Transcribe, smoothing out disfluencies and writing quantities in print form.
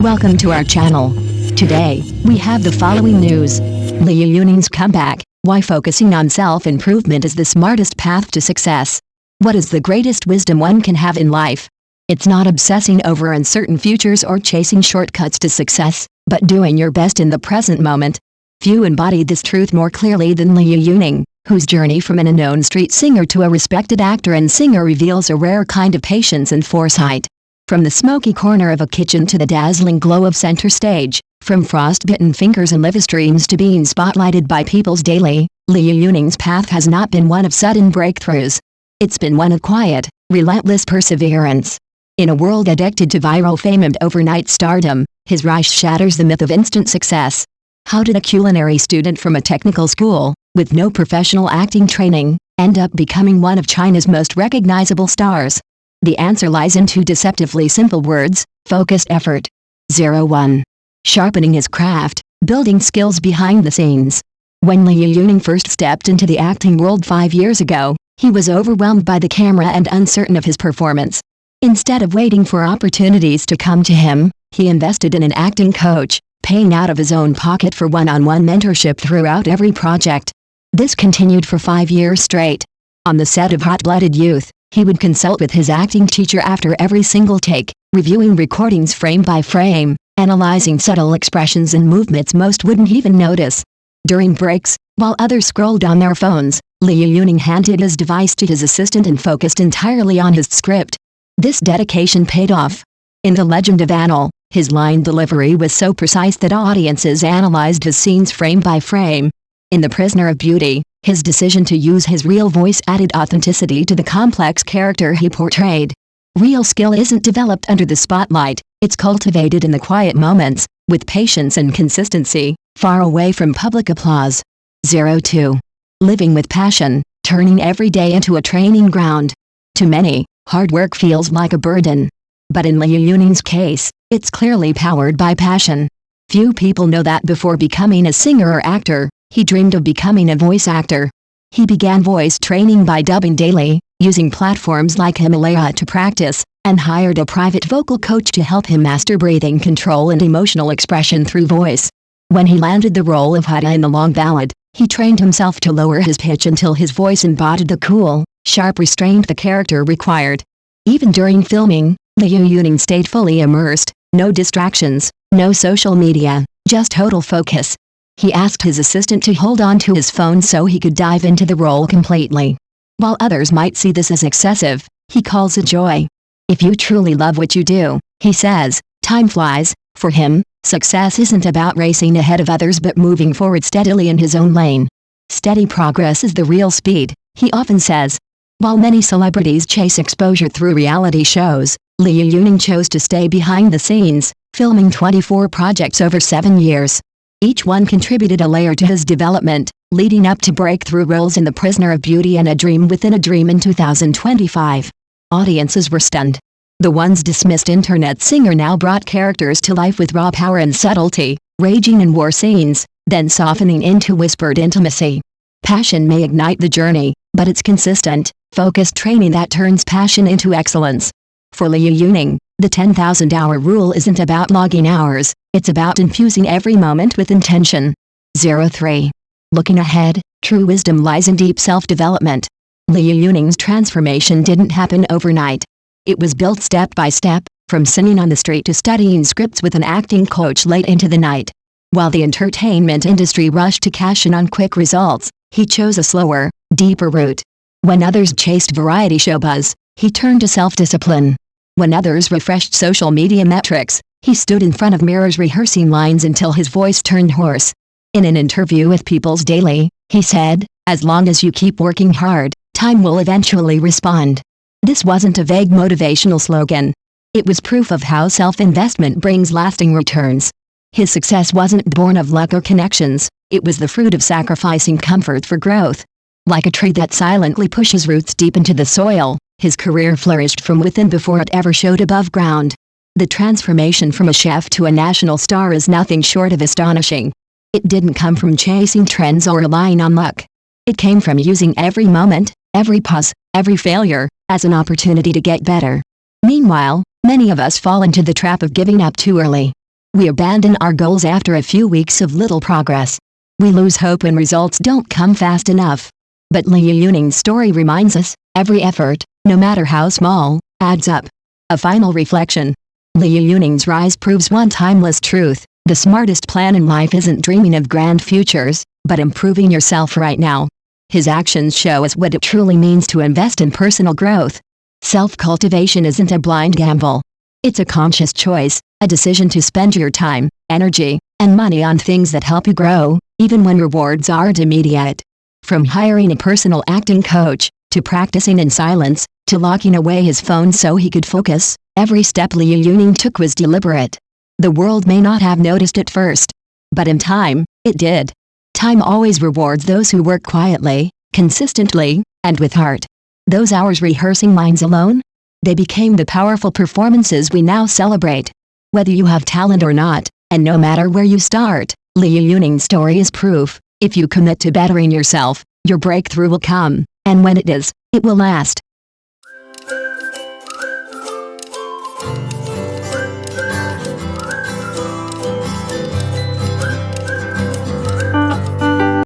Welcome to our channel. Today, we have the following news. Liu Yuning's comeback, why focusing on self-improvement is the smartest path to success. What is the greatest wisdom one can have in life? It's not obsessing over uncertain futures or chasing shortcuts to success, but doing your best in the present moment. Few embody this truth more clearly than Liu Yuning, whose journey from an unknown street singer to a respected actor and singer reveals a rare kind of patience and foresight. From the smoky corner of a kitchen to the dazzling glow of center stage, from frostbitten fingers and live streams to being spotlighted by people's daily, Liu Yuning's path has not been one of sudden breakthroughs. It's been one of quiet, relentless perseverance. In a world addicted to viral fame and overnight stardom, his rise shatters the myth of instant success. How did a culinary student from a technical school, with no professional acting training, end up becoming one of China's most recognizable stars? The answer lies in two deceptively simple words: focused effort. 01. Sharpening his craft, building skills behind the scenes. When Liu Yuning first stepped into the acting world 5 years ago, he was overwhelmed by the camera and uncertain of his performance. Instead of waiting for opportunities to come to him, he invested in an acting coach, paying out of his own pocket for one-on-one mentorship throughout every project. This continued for 5 years straight. On the set of Hot-Blooded Youth, he would consult with his acting teacher after every single take, reviewing recordings frame by frame, analyzing subtle expressions and movements most wouldn't even notice. During breaks, while others scrolled on their phones, Liu Yuning handed his device to his assistant and focused entirely on his script. This dedication paid off. In The Legend of Anil, his line delivery was so precise that audiences analyzed his scenes frame by frame. In The Prisoner of Beauty, his decision to use his real voice added authenticity to the complex character he portrayed. Real skill isn't developed under the spotlight, it's cultivated in the quiet moments, with patience and consistency, far away from public applause. 02. Living with passion, turning every day into a training ground. To many, hard work feels like a burden. But in Liu Yuning's case, it's clearly powered by passion. Few people know that before becoming a singer or actor, he dreamed of becoming a voice actor. He began voice training by dubbing daily, using platforms like Himalaya to practice, and hired a private vocal coach to help him master breathing control and emotional expression through voice. When he landed the role of Hada in the long ballad, he trained himself to lower his pitch until his voice embodied the cool, sharp restraint the character required. Even during filming, Liu Yuning stayed fully immersed, no distractions, no social media, just total focus. He asked his assistant to hold on to his phone so he could dive into the role completely. While others might see this as excessive, he calls it joy. If you truly love what you do, he says, time flies. For him, success isn't about racing ahead of others but moving forward steadily in his own lane. Steady progress is the real speed, he often says. While many celebrities chase exposure through reality shows, Liu Yuning chose to stay behind the scenes, filming 24 projects over 7 years. Each one contributed a layer to his development, leading up to breakthrough roles in The Prisoner of Beauty and A Dream Within a Dream in 2025. Audiences were stunned. The once dismissed internet singer now brought characters to life with raw power and subtlety, raging in war scenes, then softening into whispered intimacy. Passion may ignite the journey, but it's consistent, focused training that turns passion into excellence. For Liu Yuning, the 10,000-hour rule isn't about logging hours, it's about infusing every moment with intention. 03. Looking ahead, true wisdom lies in deep self-development. Liu Yuning's transformation didn't happen overnight. It was built step by step, from singing on the street to studying scripts with an acting coach late into the night. While the entertainment industry rushed to cash in on quick results, he chose a slower, deeper route. When others chased variety show buzz, he turned to self-discipline. When others refreshed social media metrics, he stood in front of mirrors rehearsing lines until his voice turned hoarse. In an interview with People's Daily, he said, "As long as you keep working hard, time will eventually respond." This wasn't a vague motivational slogan. It was proof of how self-investment brings lasting returns. His success wasn't born of luck or connections, it was the fruit of sacrificing comfort for growth. Like a tree that silently pushes roots deep into the soil, his career flourished from within before it ever showed above ground. The transformation from a chef to a national star is nothing short of astonishing. It didn't come from chasing trends or relying on luck. It came from using every moment, every pause, every failure, as an opportunity to get better. Meanwhile, many of us fall into the trap of giving up too early. We abandon our goals after a few weeks of little progress. We lose hope when results don't come fast enough. But Liu Yuning's story reminds us, every effort, no matter how small, adds up. A final reflection. Liu Yuning's rise proves one timeless truth: the smartest plan in life isn't dreaming of grand futures, but improving yourself right now. His actions show us what it truly means to invest in personal growth. Self-cultivation isn't a blind gamble. It's a conscious choice, a decision to spend your time, energy, and money on things that help you grow, even when rewards aren't immediate. From hiring a personal acting coach, to practicing in silence, to locking away his phone so he could focus, every step Liu Yuning took was deliberate. The world may not have noticed it first, but in time, it did. Time always rewards those who work quietly, consistently, and with heart. Those hours rehearsing lines alone? They became the powerful performances we now celebrate. Whether you have talent or not, and no matter where you start, Liu Yuning's story is proof: if you commit to bettering yourself, your breakthrough will come, and when it is, it will last.